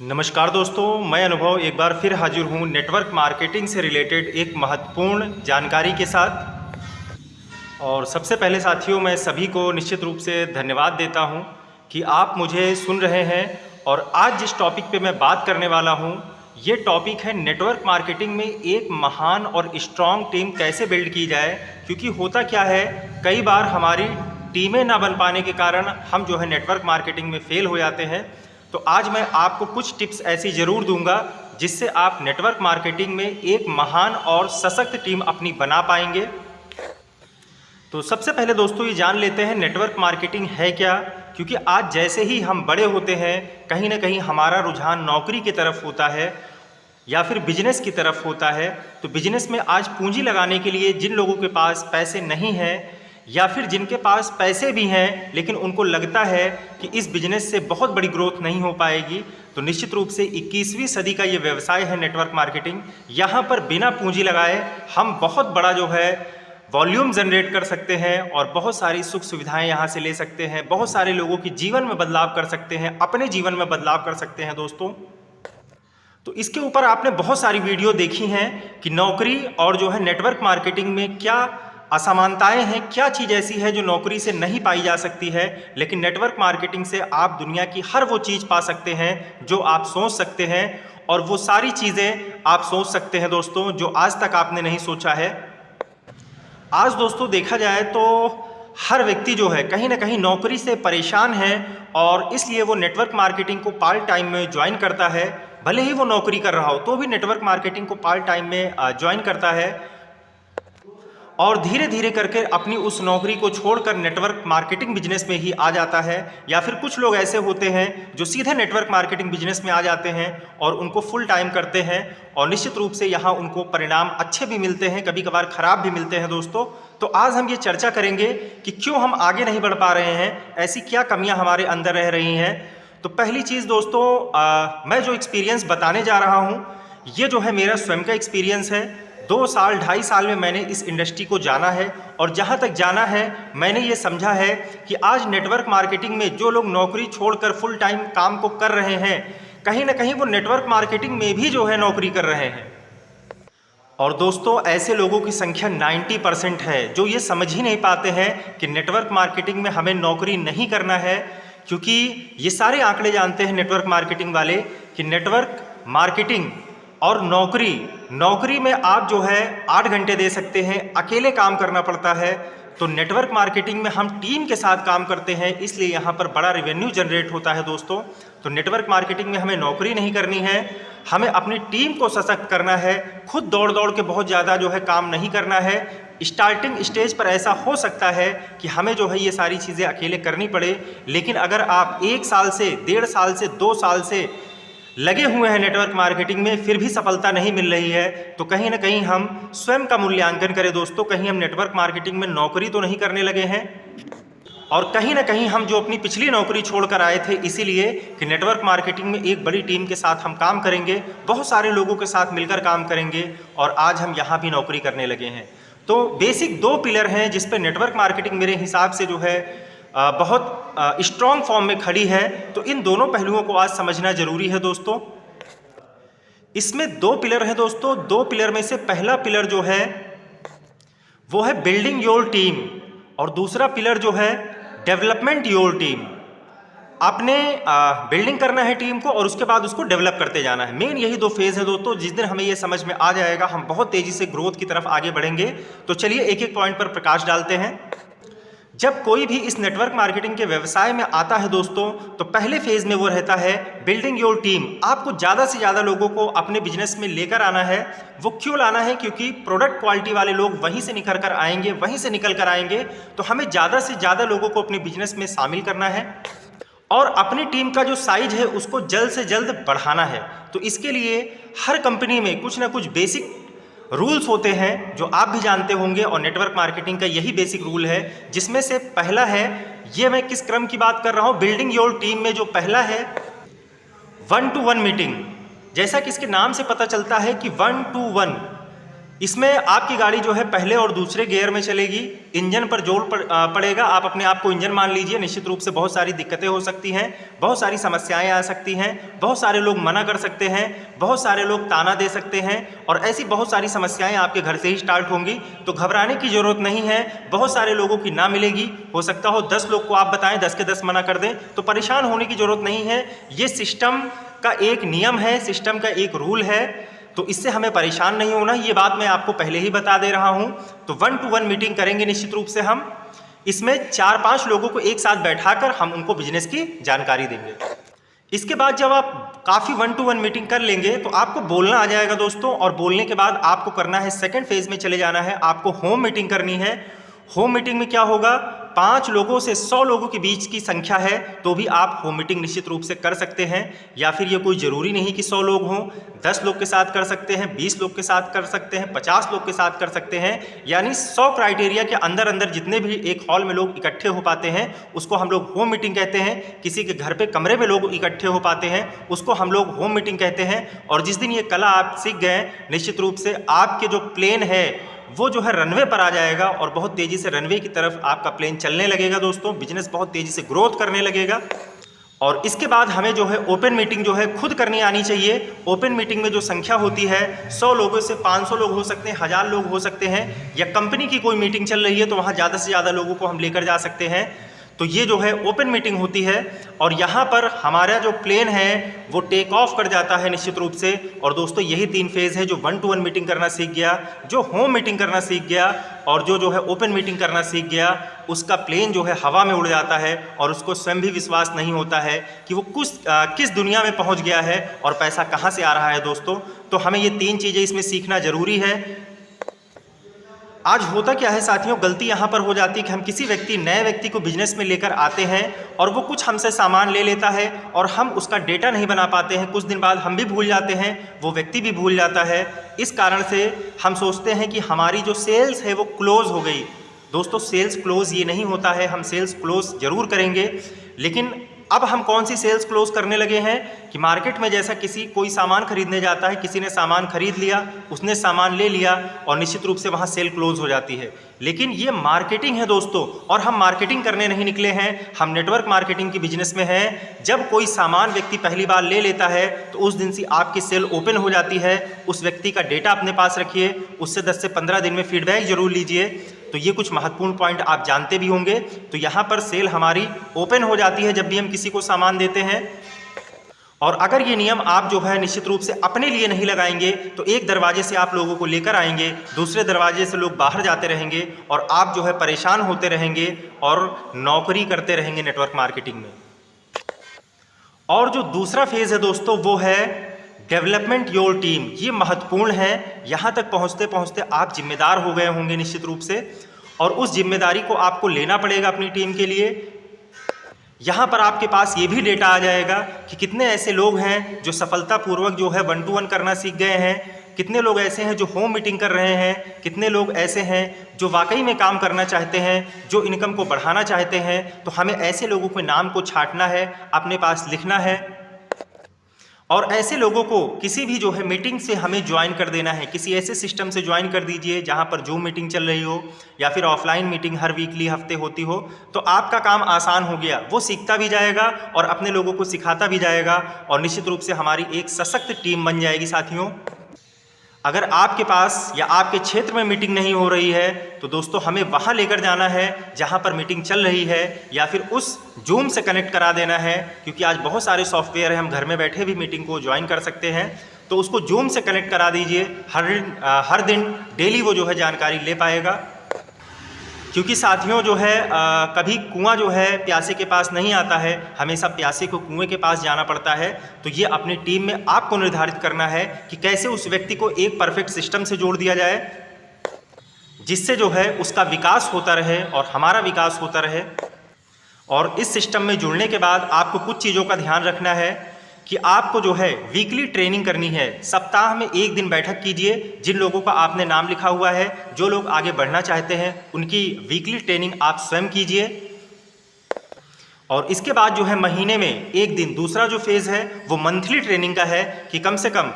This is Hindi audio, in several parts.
नमस्कार दोस्तों, मैं अनुभव एक बार फिर हाजिर हूँ नेटवर्क मार्केटिंग से रिलेटेड एक महत्वपूर्ण जानकारी के साथ। और सबसे पहले साथियों, मैं सभी को निश्चित रूप से धन्यवाद देता हूँ कि आप मुझे सुन रहे हैं। और आज जिस टॉपिक पे मैं बात करने वाला हूँ, ये टॉपिक है नेटवर्क मार्केटिंग में एक महान और स्ट्रॉन्ग टीम कैसे बिल्ड की जाए। क्योंकि होता क्या है, कई बार हमारी टीमें ना बन पाने के कारण हम जो है नेटवर्क मार्केटिंग में फेल हो जाते हैं। तो आज मैं आपको कुछ टिप्स ऐसी ज़रूर दूंगा जिससे आप नेटवर्क मार्केटिंग में एक महान और सशक्त टीम अपनी बना पाएंगे। तो सबसे पहले दोस्तों ये जान लेते हैं नेटवर्क मार्केटिंग है क्या। क्योंकि आज जैसे ही हम बड़े होते हैं, कहीं ना कहीं हमारा रुझान नौकरी की तरफ होता है या फिर बिजनेस की तरफ होता है। तो बिजनेस में आज पूंजी लगाने के लिए जिन लोगों के पास पैसे नहीं हैं या फिर जिनके पास पैसे भी हैं लेकिन उनको लगता है कि इस बिजनेस से बहुत बड़ी ग्रोथ नहीं हो पाएगी, तो निश्चित रूप से 21वीं सदी का ये व्यवसाय है नेटवर्क मार्केटिंग। यहाँ पर बिना पूंजी लगाए हम बहुत बड़ा जो है वॉल्यूम जनरेट कर सकते हैं और बहुत सारी सुख सुविधाएं यहाँ से ले सकते हैं। बहुत सारे लोगों के जीवन में बदलाव कर सकते हैं, अपने जीवन में बदलाव कर सकते हैं दोस्तों। तो इसके ऊपर आपने बहुत सारी वीडियो देखी हैं कि नौकरी और जो है नेटवर्क मार्केटिंग में क्या असमानताएं हैं, क्या चीज़ ऐसी है जो नौकरी से नहीं पाई जा सकती है, लेकिन नेटवर्क मार्केटिंग से आप दुनिया की हर वो चीज़ पा सकते हैं जो आप सोच सकते हैं। और वो सारी चीज़ें आप सोच सकते हैं दोस्तों जो आज तक आपने नहीं सोचा है। आज दोस्तों देखा जाए तो हर व्यक्ति जो है कहीं ना कहीं नौकरी से परेशान है और इसलिए वो नेटवर्क मार्केटिंग को पार्ट टाइम में ज्वाइन करता है। भले ही वो नौकरी कर रहा हो तो भी नेटवर्क मार्केटिंग को पार्ट टाइम में ज्वाइन करता है और धीरे धीरे करके अपनी उस नौकरी को छोड़कर नेटवर्क मार्केटिंग बिजनेस में ही आ जाता है। या फिर कुछ लोग ऐसे होते हैं जो सीधे नेटवर्क मार्केटिंग बिजनेस में आ जाते हैं और उनको फुल टाइम करते हैं और निश्चित रूप से यहाँ उनको परिणाम अच्छे भी मिलते हैं, कभी कभार खराब भी मिलते हैं दोस्तों। तो आज हम ये चर्चा करेंगे कि क्यों हम आगे नहीं बढ़ पा रहे हैं, ऐसी क्या कमियाँ हमारे अंदर रह रही हैं। तो पहली चीज़ दोस्तों, मैं जो एक्सपीरियंस बताने जा रहा हूँ ये जो है मेरा स्वयं का एक्सपीरियंस है। 2 साल 2.5 साल में मैंने इस इंडस्ट्री को जाना है और जहाँ तक जाना है मैंने ये समझा है कि आज नेटवर्क मार्केटिंग में जो लोग नौकरी छोड़कर फुल टाइम काम को कर रहे हैं, कहीं ना कहीं वो नेटवर्क मार्केटिंग में भी जो है नौकरी कर रहे हैं। और दोस्तों ऐसे लोगों की संख्या 90% है जो ये समझ ही नहीं पाते हैं कि नेटवर्क मार्केटिंग में हमें नौकरी नहीं करना है। क्योंकि ये सारे आंकड़े जानते हैं नेटवर्क मार्केटिंग वाले कि नेटवर्क मार्केटिंग और नौकरी में आप जो है 8 घंटे दे सकते हैं, अकेले काम करना पड़ता है। तो नेटवर्क मार्केटिंग में हम टीम के साथ काम करते हैं, इसलिए यहाँ पर बड़ा रेवेन्यू जनरेट होता है दोस्तों। तो नेटवर्क मार्केटिंग में हमें नौकरी नहीं करनी है, हमें अपनी टीम को सशक्त करना है। खुद दौड़ दौड़ के बहुत ज़्यादा जो है काम नहीं करना है। स्टार्टिंग स्टेज पर ऐसा हो सकता है कि हमें जो है ये सारी चीज़ें अकेले करनी पड़े, लेकिन अगर आप 1 साल से 1.5 साल से 2 साल से लगे हुए हैं नेटवर्क मार्केटिंग में फिर भी सफलता नहीं मिल रही है, तो कहीं ना कहीं हम स्वयं का मूल्यांकन करें दोस्तों। कहीं हम नेटवर्क मार्केटिंग में नौकरी तो नहीं करने लगे हैं और कहीं ना कहीं हम जो अपनी पिछली नौकरी छोड़कर आए थे इसीलिए कि नेटवर्क मार्केटिंग में एक बड़ी टीम के साथ हम काम करेंगे, बहुत सारे लोगों के साथ मिलकर काम करेंगे और आज हम यहाँ भी नौकरी करने लगे हैं। तो बेसिक 2 पिलर हैं जिस पर नेटवर्क मार्केटिंग मेरे हिसाब से जो है बहुत स्ट्रॉन्ग फॉर्म में खड़ी है। तो इन दोनों पहलुओं को आज समझना जरूरी है दोस्तों। इसमें 2 पिलर हैं दोस्तों। 2 पिलर में से पहला पिलर जो है वो है बिल्डिंग योर टीम और दूसरा पिलर जो है डेवलपमेंट योर टीम। आपने बिल्डिंग करना है टीम को और उसके बाद उसको डेवलप करते जाना है। मेन यही 2 फेज़ है दोस्तों। जिस दिन हमें ये समझ में आ जाएगा हम बहुत तेज़ी से ग्रोथ की तरफ आगे बढ़ेंगे। तो चलिए एक एक पॉइंट पर प्रकाश डालते हैं। जब कोई भी इस नेटवर्क मार्केटिंग के व्यवसाय में आता है दोस्तों, तो पहले फेज़ में वो रहता है बिल्डिंग योर टीम। आपको ज़्यादा से ज़्यादा लोगों को अपने बिजनेस में लेकर आना है। वो क्यों लाना है? क्योंकि प्रोडक्ट क्वालिटी वाले लोग वहीं से निखर कर आएंगे, वहीं से निकल कर आएंगे। तो हमें ज़्यादा से ज़्यादा लोगों को अपने बिजनेस में शामिल करना है और अपनी टीम का जो साइज है उसको जल्द से जल्द बढ़ाना है। तो इसके लिए हर कंपनी में कुछ ना कुछ बेसिक रूल्स होते हैं जो आप भी जानते होंगे और नेटवर्क मार्केटिंग का यही बेसिक रूल है, जिसमें से पहला है, ये मैं किस क्रम की बात कर रहा हूँ, बिल्डिंग योर टीम में जो पहला है 1-to-1 मीटिंग। जैसा कि इसके नाम से पता चलता है कि 1-to-1 इसमें आपकी गाड़ी जो है पहले और दूसरे गियर में चलेगी, इंजन पर जोर पड़ेगा। आप अपने आप को इंजन मान लीजिए। निश्चित रूप से बहुत सारी दिक्कतें हो सकती हैं, बहुत सारी समस्याएं आ सकती हैं, बहुत सारे लोग मना कर सकते हैं, बहुत सारे लोग ताना दे सकते हैं और ऐसी बहुत सारी समस्याएं आपके घर से ही स्टार्ट होंगी। तो घबराने की ज़रूरत नहीं है। बहुत सारे लोगों की ना मिलेगी, हो सकता हो 10 लोग को आप बताएं, 10 के 10 मना कर दें, तो परेशान होने की ज़रूरत नहीं है। ये सिस्टम का एक नियम है, सिस्टम का एक रूल है, तो इससे हमें परेशान नहीं होना। ये बात मैं आपको पहले ही बता दे रहा हूं। तो 1-to-1 मीटिंग करेंगे निश्चित रूप से हम। इसमें 4-5 लोगों को एक साथ बैठाकर हम उनको बिजनेस की जानकारी देंगे। इसके बाद जब आप काफ़ी 1-to-1 मीटिंग कर लेंगे तो आपको बोलना आ जाएगा दोस्तों, और बोलने के बाद आपको करना है सेकेंड फेज में चले जाना है। आपको होम मीटिंग करनी है। होम मीटिंग में क्या होगा, 5 लोगों से 100 लोगों के बीच की संख्या है तो भी आप होम मीटिंग निश्चित रूप से कर सकते हैं। या फिर ये कोई ज़रूरी नहीं कि 100 लोग हों, 10 लोग के साथ कर सकते हैं, 20 लोग के साथ कर सकते हैं, 50 लोग के साथ कर सकते हैं। यानी 100 क्राइटेरिया के अंदर अंदर जितने भी एक हॉल में लोग इकट्ठे हो पाते हैं उसको हम लोग होम मीटिंग कहते हैं। किसी के घर पे कमरे में लोग इकट्ठे हो पाते हैं उसको हम लोग होम मीटिंग कहते हैं। और जिस दिन ये कला आप सीख गए, निश्चित रूप से आपके जो प्लेन है वो जो है रनवे पर आ जाएगा और बहुत तेज़ी से रनवे की तरफ आपका प्लेन चलने लगेगा दोस्तों। बिजनेस बहुत तेज़ी से ग्रोथ करने लगेगा। और इसके बाद हमें जो है ओपन मीटिंग जो है खुद करनी आनी चाहिए। ओपन मीटिंग में जो संख्या होती है 100 लोगों से 500 लोग हो सकते हैं, 1000 लोग हो सकते हैं, या कंपनी की कोई मीटिंग चल रही है तो वहाँ ज़्यादा से ज़्यादा लोगों को हम लेकर जा सकते हैं। तो ये जो है ओपन मीटिंग होती है और यहाँ पर हमारा जो प्लेन है वो टेक ऑफ कर जाता है निश्चित रूप से। और दोस्तों यही 3 फेज़ है, जो 1-to-1 मीटिंग करना सीख गया, जो होम मीटिंग करना सीख गया और जो है ओपन मीटिंग करना सीख गया, उसका प्लेन जो है हवा में उड़ जाता है और उसको स्वयं भी विश्वास नहीं होता है कि वो किस दुनिया में पहुँच गया है और पैसा कहाँ से आ रहा है दोस्तों। तो हमें ये 3 चीज़ें इसमें सीखना ज़रूरी है। आज होता क्या है साथियों, गलती यहाँ पर हो जाती है कि हम किसी नए व्यक्ति को बिजनेस में लेकर आते हैं और वो कुछ हमसे सामान ले लेता है और हम उसका डेटा नहीं बना पाते हैं। कुछ दिन बाद हम भी भूल जाते हैं, वो व्यक्ति भी भूल जाता है। इस कारण से हम सोचते हैं कि हमारी जो सेल्स है वो क्लोज़ हो गई। दोस्तों सेल्स क्लोज़ ये नहीं होता है। हम सेल्स क्लोज़ ज़रूर करेंगे, लेकिन अब हम कौन सी सेल्स क्लोज करने लगे हैं कि मार्केट में जैसा कोई सामान खरीदने जाता है, किसी ने सामान खरीद लिया, उसने सामान ले लिया और निश्चित रूप से वहाँ सेल क्लोज हो जाती है। लेकिन ये मार्केटिंग है दोस्तों, और हम मार्केटिंग करने नहीं निकले हैं, हम नेटवर्क मार्केटिंग की बिजनेस में हैं। जब कोई सामान व्यक्ति पहली बार ले लेता है तो उस दिन से आपकी सेल ओपन हो जाती है। उस व्यक्ति का डेटा अपने पास रखिए, उससे 10 से 15 दिन में फीडबैक जरूर लीजिए। तो ये कुछ महत्वपूर्ण पॉइंट आप जानते भी होंगे। तो यहाँ पर सेल हमारी ओपन हो जाती है जब भी हम किसी को सामान देते हैं। और अगर ये नियम आप जो है निश्चित रूप से अपने लिए नहीं लगाएंगे तो एक दरवाजे से आप लोगों को लेकर आएंगे, दूसरे दरवाजे से लोग बाहर जाते रहेंगे और आप जो है परेशान होते रहेंगे और नौकरी करते रहेंगे नेटवर्क मार्केटिंग में। और जो दूसरा फेज़ है दोस्तों वो है डेवलपमेंट योर टीम। ये महत्वपूर्ण है। यहाँ तक पहुँचते पहुँचते आप जिम्मेदार हो गए होंगे निश्चित रूप से, और उस जिम्मेदारी को आपको लेना पड़ेगा अपनी टीम के लिए। यहाँ पर आपके पास ये भी डेटा आ जाएगा कि कितने ऐसे लोग हैं जो सफलतापूर्वक जो है 1-to-1 करना सीख गए हैं, कितने लोग ऐसे हैं जो होम मीटिंग कर रहे हैं, कितने लोग ऐसे हैं जो वाकई में काम करना चाहते हैं, जो इनकम को बढ़ाना चाहते हैं। तो हमें ऐसे लोगों के नाम को छांटना है, अपने पास लिखना है और ऐसे लोगों को किसी भी जो है मीटिंग से हमें ज्वाइन कर देना है। किसी ऐसे सिस्टम से ज्वाइन कर दीजिए जहां पर जूम मीटिंग चल रही हो या फिर ऑफलाइन मीटिंग हर वीकली हफ्ते होती हो। तो आपका काम आसान हो गया, वो सीखता भी जाएगा और अपने लोगों को सिखाता भी जाएगा और निश्चित रूप से हमारी एक सशक्त टीम बन जाएगी साथियों। अगर आपके पास या आपके क्षेत्र में मीटिंग नहीं हो रही है तो दोस्तों हमें वहाँ लेकर जाना है जहाँ पर मीटिंग चल रही है, या फिर उस जूम से कनेक्ट करा देना है, क्योंकि आज बहुत सारे सॉफ्टवेयर हैं, हम घर में बैठे भी मीटिंग को ज्वाइन कर सकते हैं। तो उसको जूम से कनेक्ट करा दीजिए। हर दिन डेली वो जो है जानकारी ले पाएगा। क्योंकि साथियों जो है कभी कुआं जो है प्यासे के पास नहीं आता है, हमेशा प्यासे को कुएं के पास जाना पड़ता है। तो ये अपनी टीम में आपको निर्धारित करना है कि कैसे उस व्यक्ति को एक परफेक्ट सिस्टम से जोड़ दिया जाए जिससे जो है उसका विकास होता रहे और हमारा विकास होता रहे। और इस सिस्टम में जुड़ने के बाद आपको कुछ चीज़ों का ध्यान रखना है कि आपको जो है वीकली ट्रेनिंग करनी है। सप्ताह में 1 दिन बैठक कीजिए। जिन लोगों का आपने नाम लिखा हुआ है, जो लोग आगे बढ़ना चाहते हैं, उनकी वीकली ट्रेनिंग आप स्वयं कीजिए। और इसके बाद जो है महीने में 1 दिन, दूसरा जो फेज़ है वो मंथली ट्रेनिंग का है कि कम से कम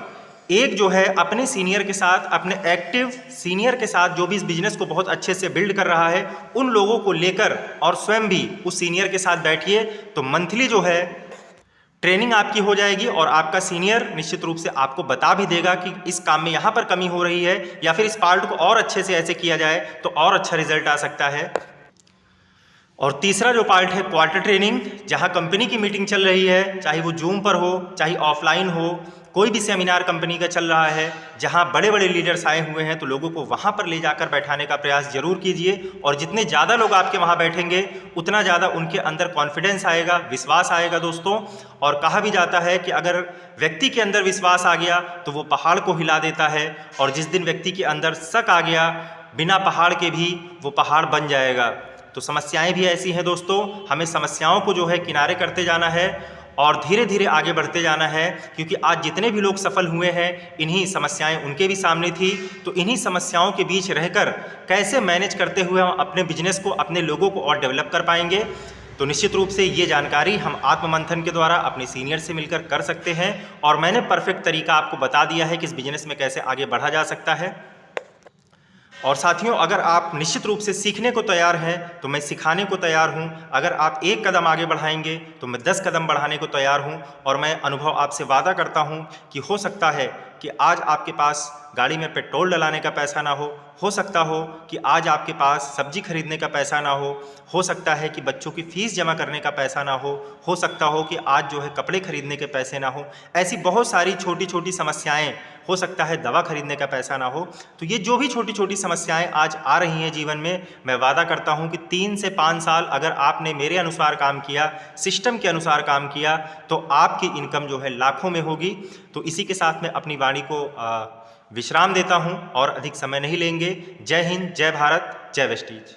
एक जो है अपने सीनियर के साथ, अपने एक्टिव सीनियर के साथ जो भी इस बिजनेस को बहुत अच्छे से बिल्ड कर रहा है, उन लोगों को लेकर और स्वयं भी उस सीनियर के साथ बैठिए, तो मंथली जो है ट्रेनिंग आपकी हो जाएगी और आपका सीनियर निश्चित रूप से आपको बता भी देगा कि इस काम में यहाँ पर कमी हो रही है या फिर इस पार्ट को और अच्छे से ऐसे किया जाए तो और अच्छा रिजल्ट आ सकता है। और तीसरा जो पार्ट है क्वार्टर ट्रेनिंग, जहाँ कंपनी की मीटिंग चल रही है, चाहे वो जूम पर हो चाहे ऑफलाइन हो, कोई भी सेमिनार कंपनी का चल रहा है जहाँ बड़े बड़े लीडर्स आए हुए हैं, तो लोगों को वहाँ पर ले जाकर बैठाने का प्रयास जरूर कीजिए। और जितने ज़्यादा लोग आपके वहाँ बैठेंगे उतना ज़्यादा उनके अंदर कॉन्फिडेंस आएगा, विश्वास आएगा दोस्तों। और कहा भी जाता है कि अगर व्यक्ति के अंदर विश्वास आ गया तो वो पहाड़ को हिला देता है, और जिस दिन व्यक्ति के अंदर शक आ गया बिना पहाड़ के भी वो पहाड़ बन जाएगा। तो समस्याएं भी ऐसी हैं दोस्तों, हमें समस्याओं को जो है किनारे करते जाना है और धीरे धीरे आगे बढ़ते जाना है, क्योंकि आज जितने भी लोग सफल हुए हैं इन्हीं समस्याएं उनके भी सामने थी। तो इन्हीं समस्याओं के बीच रहकर कैसे मैनेज करते हुए हम अपने बिजनेस को, अपने लोगों को और डेवलप कर पाएंगे, तो निश्चित रूप से ये जानकारी हम आत्ममंथन के द्वारा अपने सीनियर से मिलकर कर सकते हैं। और मैंने परफेक्ट तरीका आपको बता दिया है कि इस बिजनेस में कैसे आगे बढ़ा जा सकता है। और साथियों, अगर आप निश्चित रूप से सीखने को तैयार हैं तो मैं सिखाने को तैयार हूं। अगर आप एक कदम आगे बढ़ाएंगे तो मैं 10 कदम बढ़ाने को तैयार हूं। और मैं अनुभव आपसे वादा करता हूं कि हो सकता है कि आज आपके पास गाड़ी में पेट्रोल डलाने का पैसा ना हो सकता हो कि आज आपके पास सब्जी खरीदने का पैसा ना हो सकता है कि बच्चों की फ़ीस जमा करने का पैसा ना हो सकता हो कि आज जो है कपड़े खरीदने के पैसे ना हो। ऐसी बहुत सारी छोटी छोटी समस्याएं, हो सकता है दवा खरीदने का पैसा ना हो। तो ये जो भी छोटी छोटी समस्याएं आज आ रही हैं जीवन में, मैं वादा करता हूं कि 3 से 5 साल अगर आपने मेरे अनुसार काम किया, सिस्टम के अनुसार काम किया, तो आपकी इनकम जो है लाखों में होगी। तो इसी के साथ मैं अपनी वाणी को विश्राम देता हूं और अधिक समय नहीं लेंगे। जय हिंद, जय भारत, जय वेस्टीज।